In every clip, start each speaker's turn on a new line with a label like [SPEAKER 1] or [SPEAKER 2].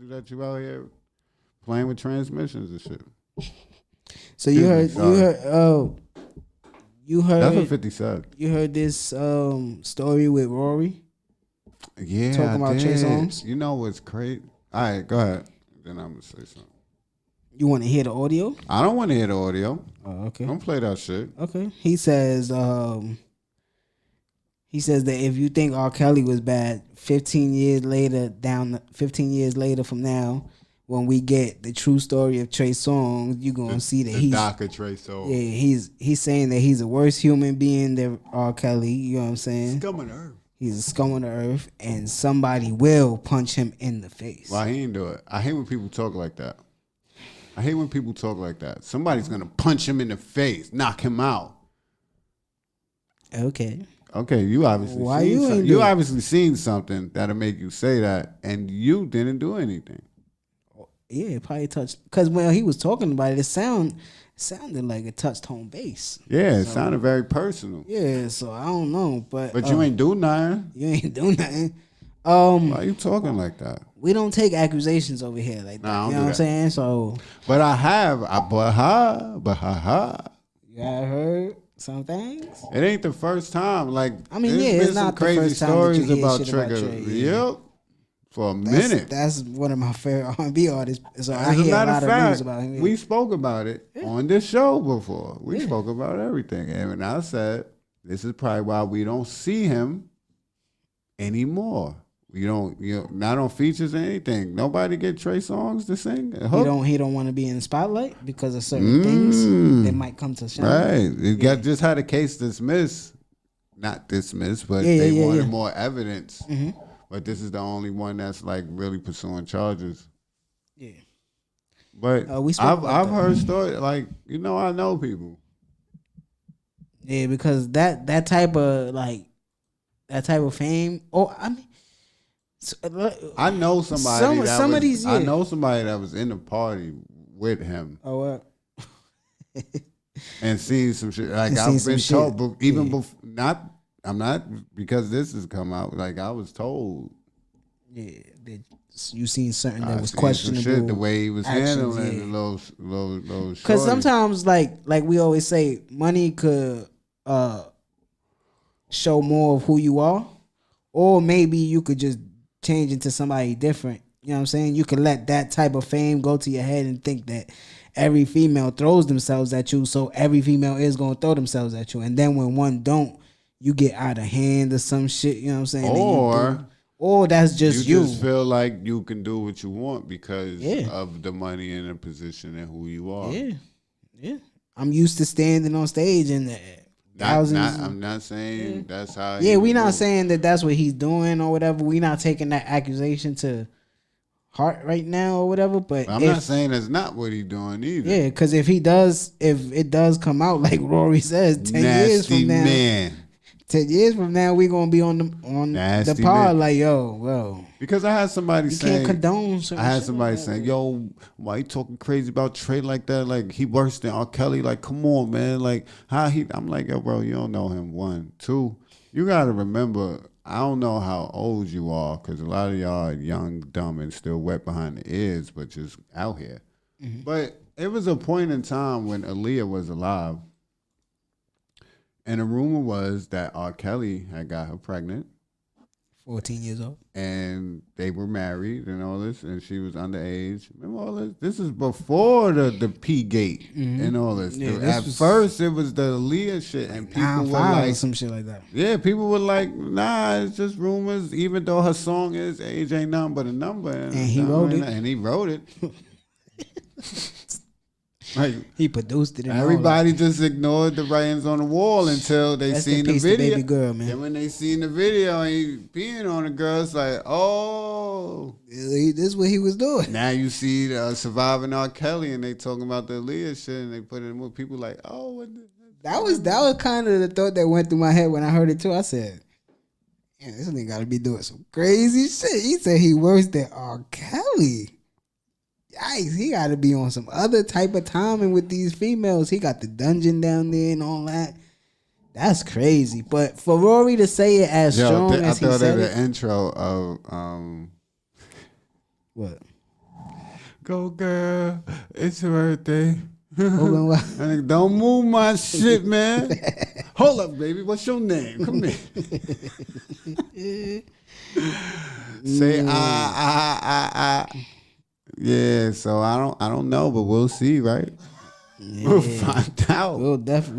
[SPEAKER 1] that you out here playing with transmissions and shit.
[SPEAKER 2] So you heard
[SPEAKER 1] That's what 50 said.
[SPEAKER 2] You heard this story with Rory?
[SPEAKER 1] Yeah,
[SPEAKER 2] talking about Trey Songz.
[SPEAKER 1] You know what's crazy? All right, go ahead. Then I'm gonna say something.
[SPEAKER 2] You want to hear the audio?
[SPEAKER 1] I don't want to hear the audio.
[SPEAKER 2] Oh, okay.
[SPEAKER 1] Don't play that shit.
[SPEAKER 2] Okay. He says that if you think R.Kelly was bad, 15 years later from now, when we get the true story of Trey Songz, you're gonna see that he's
[SPEAKER 1] Dr. Trey Songz.
[SPEAKER 2] Yeah, he's saying that he's a worse human being than R.Kelly. You know what I'm saying?
[SPEAKER 1] Scum on the earth.
[SPEAKER 2] He's a scum on the earth, and somebody will punch him in the face.
[SPEAKER 1] Why he ain't do it? I hate when people talk like that. Somebody's gonna punch him in the face, knock him out.
[SPEAKER 2] Okay,
[SPEAKER 1] you obviously seen something that'll make you say that, and you didn't do anything.
[SPEAKER 2] Yeah, it probably touched, because when he was talking about it, it sounded like it touched home base.
[SPEAKER 1] Yeah, it sounded very personal.
[SPEAKER 2] Yeah, so I don't know, but
[SPEAKER 1] you ain't do nothing.
[SPEAKER 2] You ain't do nothing.
[SPEAKER 1] Why are you talking like that?
[SPEAKER 2] We don't take accusations over here like that. You know what I'm saying? So,
[SPEAKER 1] but I have.
[SPEAKER 2] You have heard some things.
[SPEAKER 1] It ain't the first time. Like,
[SPEAKER 2] I mean, it's not the first time
[SPEAKER 1] stories
[SPEAKER 2] that you hear
[SPEAKER 1] about
[SPEAKER 2] shit
[SPEAKER 1] Trigger.
[SPEAKER 2] about Trey, yeah.
[SPEAKER 1] Yep. For a minute.
[SPEAKER 2] That's one of my favorite R&B artists. So I
[SPEAKER 1] As a
[SPEAKER 2] hear a
[SPEAKER 1] matter
[SPEAKER 2] lot
[SPEAKER 1] of
[SPEAKER 2] of news
[SPEAKER 1] fact,
[SPEAKER 2] about him.
[SPEAKER 1] we spoke about it on this show before. We spoke about everything. And when I said, this is probably why we don't see him anymore. We don't, not on features or anything. Nobody get Trey Songz to sing.
[SPEAKER 2] He don't want to be in the spotlight because of certain things that might come to shine.
[SPEAKER 1] Right. Just had a case dismissed. Not dismissed, but they wanted more evidence. Mm-hmm. But this is the only one that's like really pursuing charges.
[SPEAKER 2] Yeah.
[SPEAKER 1] But I've heard stories like, I know people.
[SPEAKER 2] Yeah, because that type of fame. Oh, I mean,
[SPEAKER 1] I know somebody. I know somebody that was in the party with him.
[SPEAKER 2] Oh, what?
[SPEAKER 1] And seen some shit. Like I've been told, but even before, I'm not, because this has come out. Like I was told.
[SPEAKER 2] Yeah, you seen something that was questionable.
[SPEAKER 1] Shit, the way he was handling the little.
[SPEAKER 2] Because sometimes, like we always say, money could show more of who you are, or maybe you could just change into somebody different. You know what I'm saying? You could let that type of fame go to your head and think that every female throws themselves at you, so every female is gonna throw themselves at you, and then when one don't, you get out of hand or some shit. You know what I'm saying? Or that's just you.
[SPEAKER 1] You just feel like you can do what you want because of the money and the position and who you are.
[SPEAKER 2] Yeah. I'm used to standing on stage and thousands.
[SPEAKER 1] I'm not saying that's how.
[SPEAKER 2] Yeah, we're not saying that that's what he's doing or whatever. We're not taking that accusation to heart right now or whatever. But
[SPEAKER 1] I'm not saying that's not what he's doing either.
[SPEAKER 2] Yeah, because if it does come out like Rory says, 10 years from now.
[SPEAKER 1] Man.
[SPEAKER 2] 10 years from now, we're gonna be on the pod like, yo.
[SPEAKER 1] Because I had somebody saying,
[SPEAKER 2] can't condone certain
[SPEAKER 1] I had somebody saying, yo, why you talking crazy about Trey like that? Like he worse than R.Kelly. Like, come on, man. Like how he? I'm like, yo, bro, you don't know him. 1, 2, you gotta remember. I don't know how old you are, because a lot of y'all are young, dumb, and still wet behind the ears, but just out here. Mm-hmm. But it was a point in time when Aaliyah was alive. And the rumor was that R. Kelly had got her pregnant.
[SPEAKER 2] 14 years old.
[SPEAKER 1] And they were married and all this, and she was underage. Remember all this? This is before the P-gate and all this. Yeah, at first, it was the Aaliyah shit, and people were like...
[SPEAKER 2] some shit like that.
[SPEAKER 1] Yeah, people were like, nah, it's just rumors, even though her song is Age Ain't Nothing But a Number.
[SPEAKER 2] And he wrote it.
[SPEAKER 1] And he wrote it. Like,
[SPEAKER 2] he produced it. And
[SPEAKER 1] everybody just ignored the writings on the wall until they seen the video.
[SPEAKER 2] Baby girl, man.
[SPEAKER 1] And when they seen the video and he peeing on the girl, it's like, oh,
[SPEAKER 2] this is what he was doing.
[SPEAKER 1] Now you see Surviving R. Kelly, and they talking about the Aaliyah shit, and they put it in with people like, oh, what
[SPEAKER 2] that was kind of the thought that went through my head when I heard it too. I said, yeah, this nigga got to be doing some crazy shit. He said he worse than R. Kelly. Yikes, he got to be on some other type of timing with these females. He got the dungeon down there and all that. That's crazy. But for Rory to say it as strong as he said it.
[SPEAKER 1] I thought of the intro of...
[SPEAKER 2] What?
[SPEAKER 1] Go girl, it's your birthday.
[SPEAKER 2] Open what?
[SPEAKER 1] Like, don't move my shit, man. Hold up, baby. What's your name? Come here. Say I. Yeah, so I don't know, but we'll see, right?
[SPEAKER 2] Yeah.
[SPEAKER 1] We'll find out.
[SPEAKER 2] We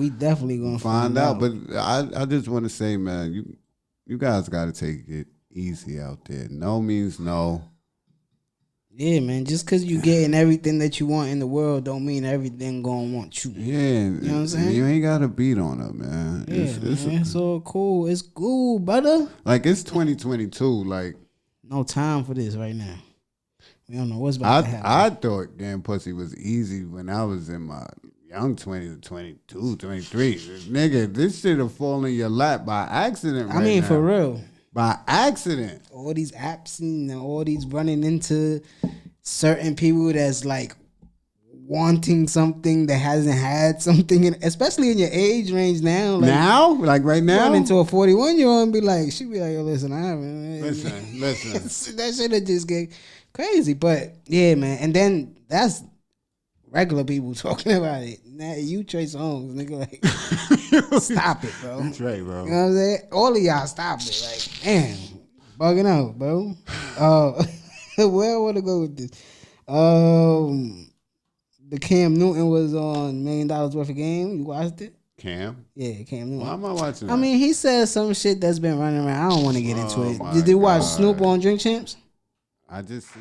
[SPEAKER 2] definitely gonna
[SPEAKER 1] Find out. But I just want to say, man, you guys got to take it easy out there. No means no.
[SPEAKER 2] Yeah, man. Just because you getting everything that you want in the world don't mean everything gonna want you.
[SPEAKER 1] Yeah,
[SPEAKER 2] you know what I'm saying.
[SPEAKER 1] You ain't got to beat on her, man.
[SPEAKER 2] Yeah, it's so cool. It's cool, brother.
[SPEAKER 1] Like it's 2022. Like
[SPEAKER 2] no time for this right now. We don't know what's about to happen.
[SPEAKER 1] I thought getting pussy was easy when I was in my young 20s, 22, 23. Nigga, this shit will fall in your lap by accident.
[SPEAKER 2] I mean, for real.
[SPEAKER 1] By accident.
[SPEAKER 2] All these apps and all these running into certain people that's like wanting something that hasn't had something, especially in your age range now. Like,
[SPEAKER 1] like right now?
[SPEAKER 2] Run into a 41-year-old and be like, she be like, yo, listen, I haven't.
[SPEAKER 1] Listen.
[SPEAKER 2] That shit will just get crazy. But yeah, man. And then that's regular people talking about it. Now you Trey Songz, nigga, like stop it, bro.
[SPEAKER 1] Trey, bro.
[SPEAKER 2] You know what I'm saying? All of y'all stop it. Like, damn, bugging out, bro. Where I want to go with this? The Cam Newton was on $1 million worth of game. You watched it?
[SPEAKER 1] Cam?
[SPEAKER 2] Yeah, Cam Newton.
[SPEAKER 1] Why am I watching that?
[SPEAKER 2] I mean, he said some shit that's been running around. I don't want to get into it.
[SPEAKER 1] My
[SPEAKER 2] Did you watch
[SPEAKER 1] God.
[SPEAKER 2] Snoop on Drink Champs?
[SPEAKER 1] I just see.